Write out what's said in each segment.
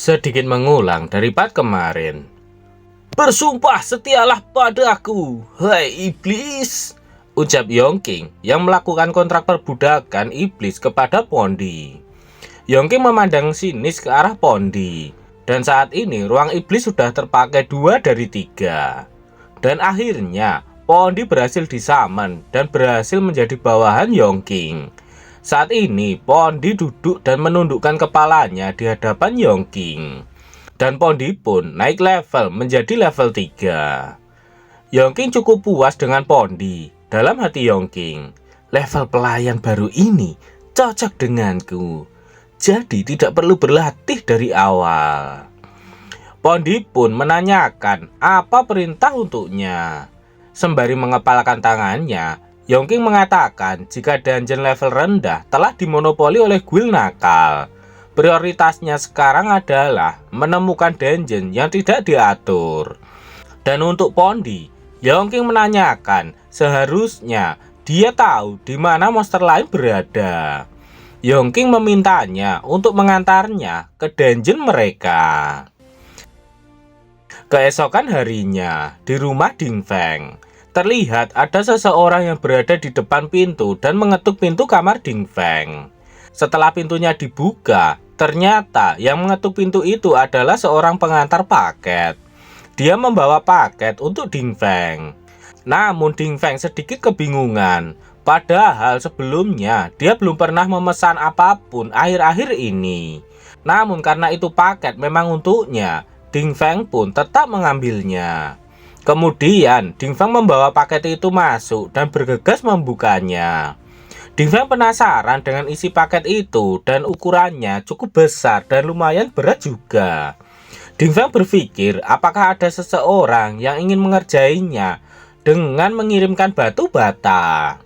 sedikit mengulang dari part kemarin. "Bersumpah setialah padaku, hai iblis," ucap Yongking yang melakukan kontrak perbudakan iblis kepada Pondi. Yongking memandang sinis ke arah Pondi, dan saat ini ruang iblis sudah terpakai 2 dari 3. Dan akhirnya Pondi berhasil disummon dan berhasil menjadi bawahan Yongking. Saat ini Pondi duduk dan menundukkan kepalanya di hadapan Yongking. Dan Pondi pun naik level menjadi level 3. Yongking cukup puas dengan Pondi. Dalam hati Yongking, level pelayan baru ini cocok denganku, jadi tidak perlu berlatih dari awal. Pondi pun menanyakan apa perintah untuknya. Sembari mengepalkan tangannya, Yongking mengatakan jika dungeon level rendah telah dimonopoli oleh guild nakal. Prioritasnya sekarang adalah menemukan dungeon yang tidak diatur. Dan untuk Pondi, Yongking menanyakan seharusnya dia tahu di mana monster lain berada. Yongking memintanya untuk mengantarnya ke dungeon mereka. Keesokan harinya, di rumah Ding Feng, terlihat ada seseorang yang berada di depan pintu dan mengetuk pintu kamar Ding Feng. Setelah pintunya dibuka, ternyata yang mengetuk pintu itu adalah seorang pengantar paket. Dia membawa paket untuk Ding Feng. Namun Ding Feng sedikit kebingungan, padahal sebelumnya dia belum pernah memesan apapun akhir-akhir ini. Namun karena itu paket memang untuknya, Ding Feng pun tetap mengambilnya. Kemudian Ding Feng membawa paket itu masuk dan bergegas membukanya. Ding Feng penasaran dengan isi paket itu dan ukurannya cukup besar dan lumayan berat juga. Ding Feng berpikir apakah ada seseorang yang ingin mengerjainya dengan mengirimkan batu bata.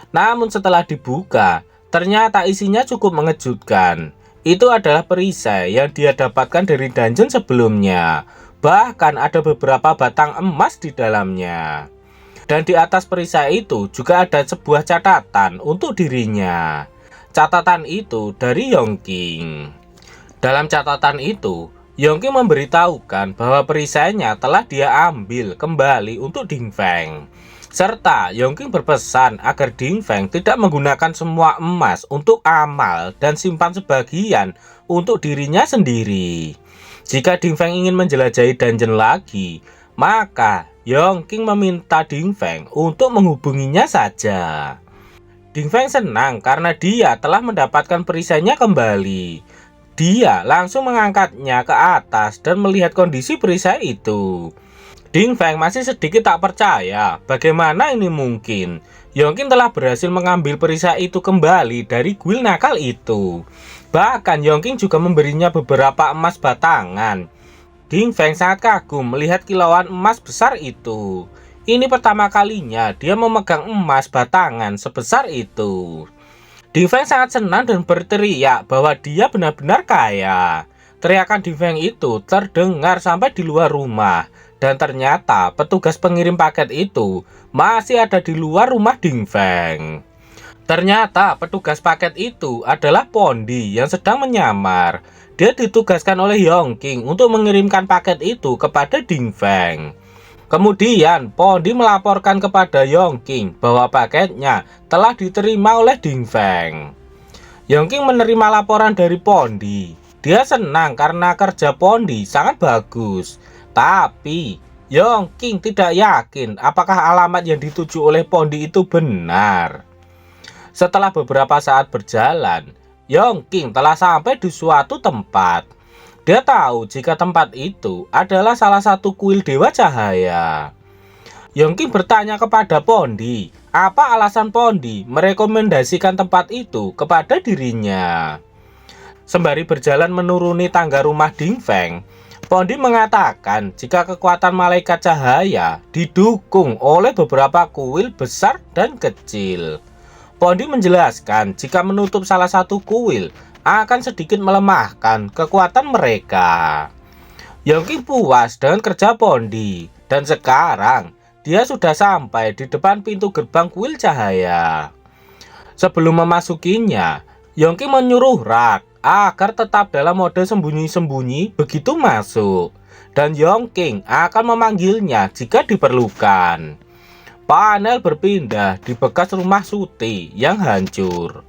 Namun setelah dibuka, ternyata isinya cukup mengejutkan. Itu adalah perisai yang dia dapatkan dari dungeon sebelumnya. Bahkan ada beberapa batang emas di dalamnya. Dan di atas perisai itu juga ada sebuah catatan untuk dirinya. Catatan itu dari Yongking. Dalam catatan itu, Yongking memberitahukan bahwa perisainya telah dia ambil kembali untuk Ding Feng. Serta Yongking berpesan agar Ding Feng tidak menggunakan semua emas untuk amal dan simpan sebagian untuk dirinya sendiri. Jika Ding Feng ingin menjelajahi dungeon lagi, maka Yongking meminta Ding Feng untuk menghubunginya saja. Ding Feng senang karena dia telah mendapatkan perisainya kembali. Dia langsung mengangkatnya ke atas dan melihat kondisi perisai itu. Ding Feng masih sedikit tak percaya bagaimana ini mungkin. Yongking telah berhasil mengambil perisai itu kembali dari guild nakal itu. Bahkan Yongking juga memberinya beberapa emas batangan. Ding Feng sangat kagum melihat kilauan emas besar itu. Ini pertama kalinya dia memegang emas batangan sebesar itu. Ding Feng sangat senang dan berteriak bahwa dia benar-benar kaya. Teriakan Ding Feng itu terdengar sampai di luar rumah. Dan ternyata petugas pengirim paket itu masih ada di luar rumah Ding Feng. Ternyata petugas paket itu adalah Pondi yang sedang menyamar. Dia ditugaskan oleh Yongking untuk mengirimkan paket itu kepada Ding Feng. Kemudian Pondi melaporkan kepada Yongking bahwa paketnya telah diterima oleh Ding Feng. Yongking menerima laporan dari Pondi. Dia senang karena kerja Pondi sangat bagus. Tapi Yongking tidak yakin apakah alamat yang dituju oleh Pondi itu benar. Setelah beberapa saat berjalan, Yongking telah sampai di suatu tempat. Dia tahu jika tempat itu adalah salah satu kuil Dewa Cahaya. Yongking bertanya kepada Pondi, apa alasan Pondi merekomendasikan tempat itu kepada dirinya. Sembari berjalan menuruni tangga rumah Ding Feng, Pondi mengatakan jika kekuatan malaikat cahaya didukung oleh beberapa kuil besar dan kecil. Pondi menjelaskan jika menutup salah satu kuil akan sedikit melemahkan kekuatan mereka. Yongking puas dengan kerja Pondi dan sekarang dia sudah sampai di depan pintu gerbang kuil cahaya. Sebelum memasukinya, Yongking menyuruh Rak agar tetap dalam mode sembunyi-sembunyi begitu masuk, dan Yongking akan memanggilnya jika diperlukan. Panel berpindah di bekas rumah Suti yang hancur.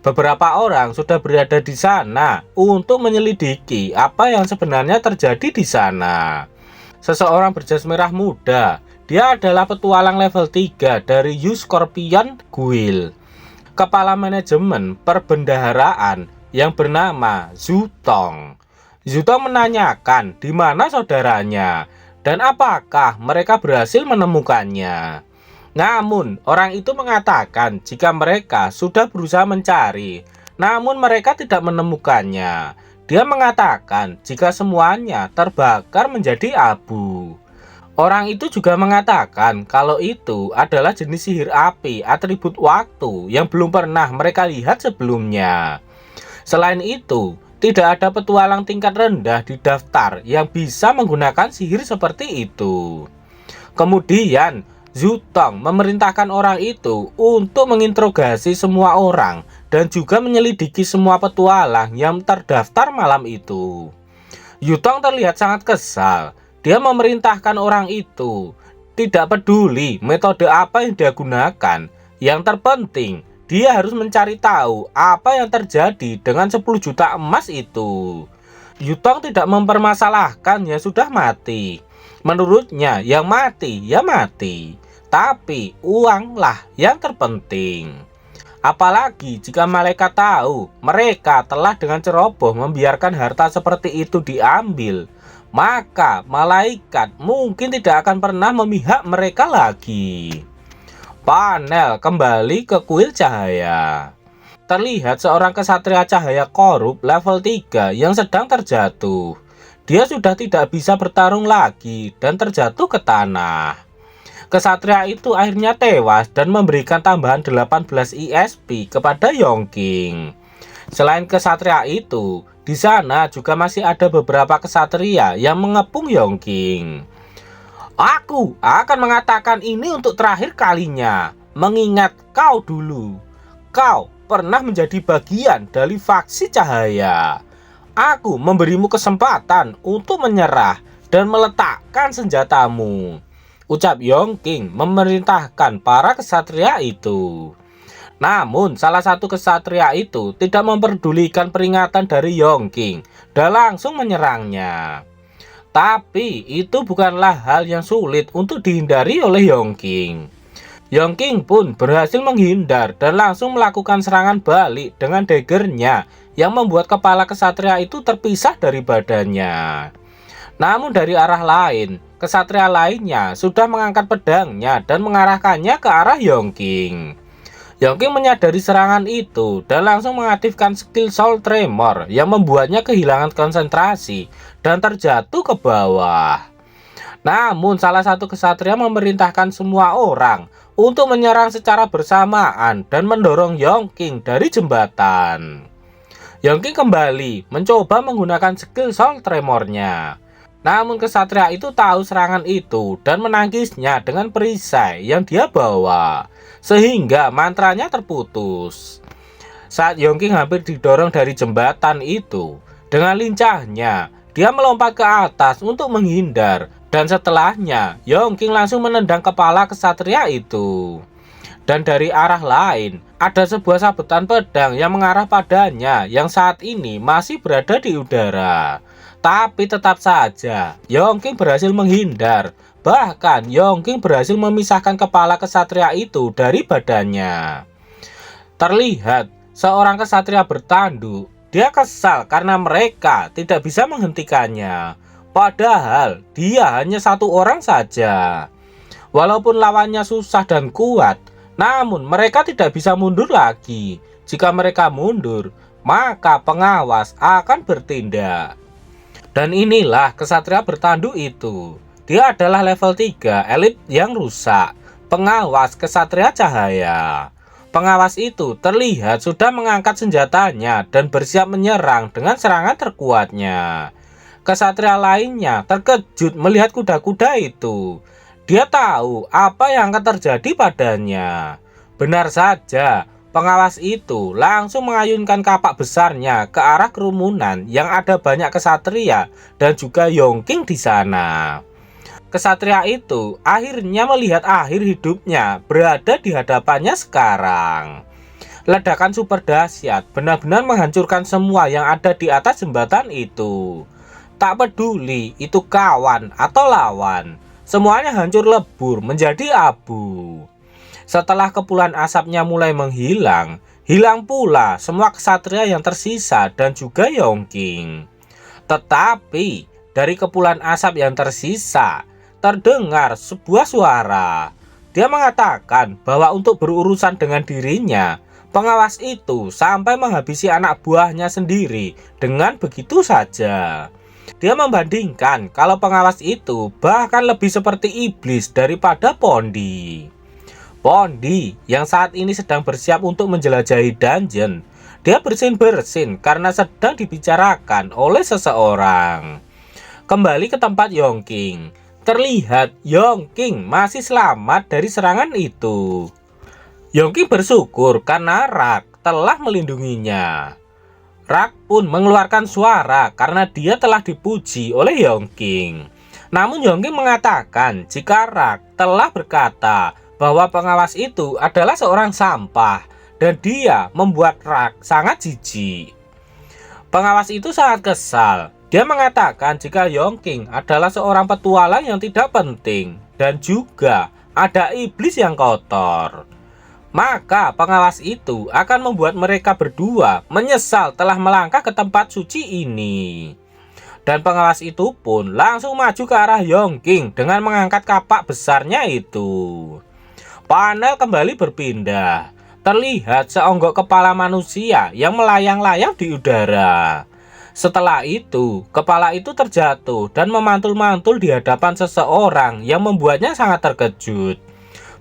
Beberapa orang sudah berada di sana untuk menyelidiki apa yang sebenarnya terjadi di sana. Seseorang berjas merah muda, dia adalah petualang level 3 dari U Scorpion Guild, kepala manajemen perbendaharaan yang bernama Zutong. Zutong menanyakan di mana saudaranya dan apakah mereka berhasil menemukannya. Namun, orang itu mengatakan jika mereka sudah berusaha mencari, namun mereka tidak menemukannya. Dia mengatakan jika semuanya terbakar menjadi abu. Orang itu juga mengatakan kalau itu adalah jenis sihir api atribut waktu yang belum pernah mereka lihat sebelumnya. Selain itu, tidak ada petualang tingkat rendah di daftar yang bisa menggunakan sihir seperti itu. Kemudian, Zutong memerintahkan orang itu untuk menginterogasi semua orang dan juga menyelidiki semua petualang yang terdaftar malam itu. Zutong terlihat sangat kesal. Dia memerintahkan orang itu tidak peduli metode apa yang dia gunakan. Yang terpenting, dia harus mencari tahu apa yang terjadi dengan 10 juta emas itu. Zutong tidak mempermasalahkan yang sudah mati. Menurutnya, yang mati ya mati. Tapi uanglah yang terpenting. Apalagi jika malaikat tahu mereka telah dengan ceroboh membiarkan harta seperti itu diambil, maka malaikat mungkin tidak akan pernah memihak mereka lagi. Panel kembali ke kuil cahaya. Terlihat seorang kesatria cahaya korup level 3 yang sedang terjatuh. Dia sudah tidak bisa bertarung lagi dan terjatuh ke tanah. Kesatria itu akhirnya tewas dan memberikan tambahan 18 ISP kepada Yongking. Selain kesatria itu, di sana juga masih ada beberapa kesatria yang mengepung Yongking. Aku akan mengatakan ini untuk terakhir kalinya, mengingat kau dulu. Kau pernah menjadi bagian dari faksi cahaya. Aku memberimu kesempatan untuk menyerah dan meletakkan senjatamu, ucap Yongking memerintahkan para kesatria itu. Namun salah satu kesatria itu tidak memperdulikan peringatan dari Yongking dan langsung menyerangnya. Tapi itu bukanlah hal yang sulit untuk dihindari oleh Yongking. Yongking pun berhasil menghindar dan langsung melakukan serangan balik dengan daggernya yang membuat kepala kesatria itu terpisah dari badannya. Namun dari arah lain, kesatria lainnya sudah mengangkat pedangnya dan mengarahkannya ke arah Yongking. Yongking menyadari serangan itu dan langsung mengaktifkan skill Soul Tremor yang membuatnya kehilangan konsentrasi dan terjatuh ke bawah. Namun salah satu kesatria memerintahkan semua orang untuk menyerang secara bersamaan dan mendorong Yongking dari jembatan. Yongking kembali mencoba menggunakan skill Soul Tremornya. Namun kesatria itu tahu serangan itu dan menangkisnya dengan perisai yang dia bawa, sehingga mantranya terputus. Saat Yongking hampir didorong dari jembatan itu, dengan lincahnya dia melompat ke atas untuk menghindar, dan setelahnya Yongking langsung menendang kepala kesatria itu. Dan dari arah lain, ada sebuah sabetan pedang yang mengarah padanya yang saat ini masih berada di udara. Tapi tetap saja, Yongking berhasil menghindar. Bahkan, Yongking berhasil memisahkan kepala kesatria itu dari badannya. Terlihat, seorang kesatria bertanduk. Dia kesal karena mereka tidak bisa menghentikannya. Padahal, dia hanya satu orang saja. Walaupun lawannya susah dan kuat, namun mereka tidak bisa mundur lagi. Jika mereka mundur, maka pengawas akan bertindak. Dan inilah kesatria bertanduk itu. Dia adalah level 3 elit yang rusak, pengawas kesatria cahaya. Pengawas itu terlihat sudah mengangkat senjatanya dan bersiap menyerang dengan serangan terkuatnya. Kesatria lainnya terkejut melihat kuda-kuda itu. Dia tahu apa yang akan terjadi padanya. Benar saja, pengawas itu langsung mengayunkan kapak besarnya ke arah kerumunan yang ada banyak kesatria dan juga Yongking di sana. Kesatria itu akhirnya melihat akhir hidupnya berada di hadapannya sekarang. Ledakan super dahsyat benar-benar menghancurkan semua yang ada di atas jembatan itu. Tak peduli itu kawan atau lawan, semuanya hancur lebur menjadi abu. Setelah kepulan asapnya mulai menghilang, hilang pula semua kesatria yang tersisa dan juga Yongking. Tetapi dari kepulan asap yang tersisa, terdengar sebuah suara. Dia mengatakan bahwa untuk berurusan dengan dirinya, pengawas itu sampai menghabisi anak buahnya sendiri dengan begitu saja. Dia membandingkan kalau pengawas itu bahkan lebih seperti iblis daripada Pondi. Pondi yang saat ini sedang bersiap untuk menjelajahi dungeon. Dia bersin-bersin karena sedang dibicarakan oleh seseorang. Kembali ke tempat Yongking. Terlihat Yongking masih selamat dari serangan itu. Yongking bersyukur karena Rak telah melindunginya. Rak pun mengeluarkan suara karena dia telah dipuji oleh Yongking. Namun Yongking mengatakan jika Rak telah berkata bahwa pengawas itu adalah seorang sampah dan dia membuat Rak sangat jijik. Pengawas itu sangat kesal. Dia mengatakan jika Yongking adalah seorang petualang yang tidak penting dan juga ada iblis yang kotor. Maka pengawas itu akan membuat mereka berdua menyesal telah melangkah ke tempat suci ini. Dan pengawas itu pun langsung maju ke arah Yongking dengan mengangkat kapak besarnya itu. Panel kembali berpindah. Terlihat seonggok kepala manusia yang melayang-layang di udara. Setelah itu, kepala itu terjatuh dan memantul-mantul di hadapan seseorang yang membuatnya sangat terkejut.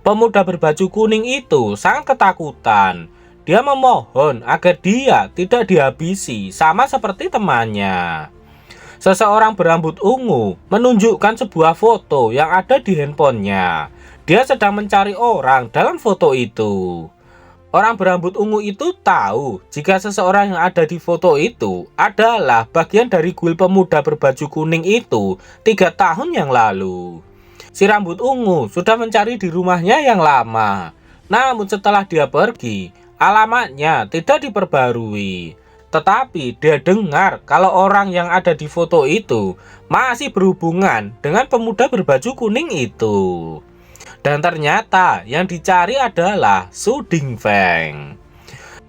Pemuda berbaju kuning itu sangat ketakutan. Dia memohon agar dia tidak dihabisi sama seperti temannya. Seseorang berambut ungu menunjukkan sebuah foto yang ada di handphonenya. Dia sedang mencari orang dalam foto itu. Orang berambut ungu itu tahu jika seseorang yang ada di foto itu adalah bagian dari kuil pemuda berbaju kuning itu 3 tahun yang lalu. Si rambut ungu sudah mencari di rumahnya yang lama. Namun setelah dia pergi, alamatnya tidak diperbarui. Tetapi dia dengar kalau orang yang ada di foto itu masih berhubungan dengan pemuda berbaju kuning itu. Dan ternyata yang dicari adalah Su Dingfeng.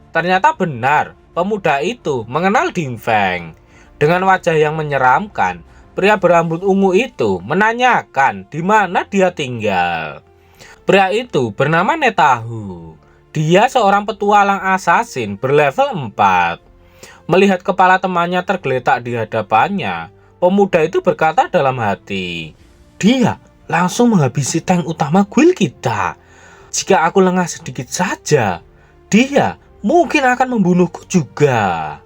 Ternyata benar, pemuda itu mengenal Dingfeng. Dengan wajah yang menyeramkan, pria berambut ungu itu menanyakan di mana dia tinggal. Pria itu bernama Netahu. Dia seorang petualang assassin berlevel 4. Melihat kepala temannya tergeletak di hadapannya, pemuda itu berkata dalam hati, "Dia langsung menghabisi tank utama guild kita. Jika aku lengah sedikit saja, dia mungkin akan membunuhku juga."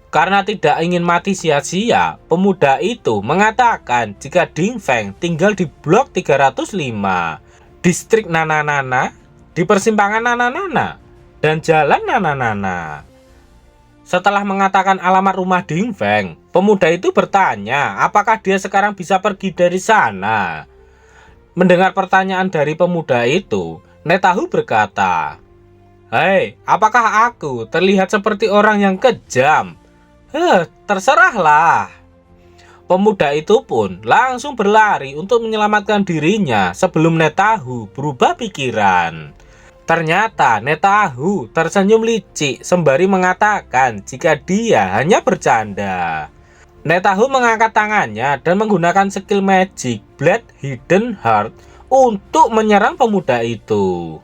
Karena tidak ingin mati sia-sia, pemuda itu mengatakan jika Dingfeng tinggal di blok 305, distrik Nananana, di persimpangan Nananana, dan jalan Nananana. Setelah mengatakan alamat rumah Dingfeng, pemuda itu bertanya apakah dia sekarang bisa pergi dari sana. Mendengar pertanyaan dari pemuda itu, Netahu berkata, "Hei, apakah aku terlihat seperti orang yang kejam?" Terserahlah." Pemuda itu pun langsung berlari untuk menyelamatkan dirinya sebelum Netahu berubah pikiran. Ternyata Netahu tersenyum licik sembari mengatakan jika dia hanya bercanda. Netahu mengangkat tangannya dan menggunakan skill magic Blade Hidden Heart untuk menyerang pemuda itu.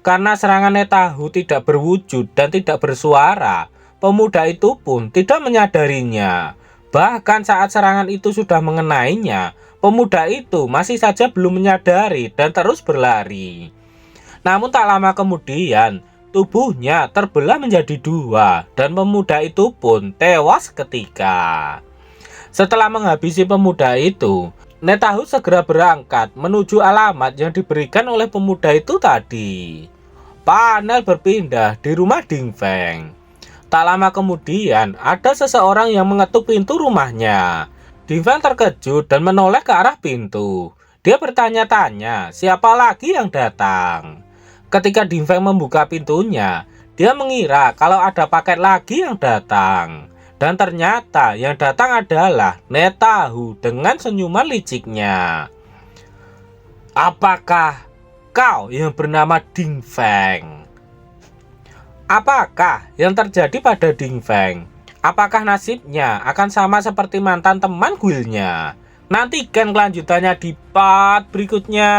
Karena serangan Netahu tidak berwujud dan tidak bersuara, pemuda itu pun tidak menyadarinya. Bahkan saat serangan itu sudah mengenainya, pemuda itu masih saja belum menyadari dan terus berlari. Namun tak lama kemudian, tubuhnya terbelah menjadi 2 dan pemuda itu pun tewas seketika. Setelah menghabisi pemuda itu, Netahu segera berangkat menuju alamat yang diberikan oleh pemuda itu tadi. panel berpindah di rumah Ding Feng. Tak lama kemudian, ada seseorang yang mengetuk pintu rumahnya. Ding Feng terkejut dan menoleh ke arah pintu. Dia bertanya-tanya, siapa lagi yang datang? Ketika Ding Feng membuka pintunya, dia mengira kalau ada paket lagi yang datang. Dan ternyata yang datang adalah Netahu dengan senyuman liciknya. Apakah kau yang bernama Ding Feng? Apakah yang terjadi pada Ding Feng? Apakah nasibnya akan sama seperti mantan teman kuilnya? Nantikan kelanjutannya di part berikutnya.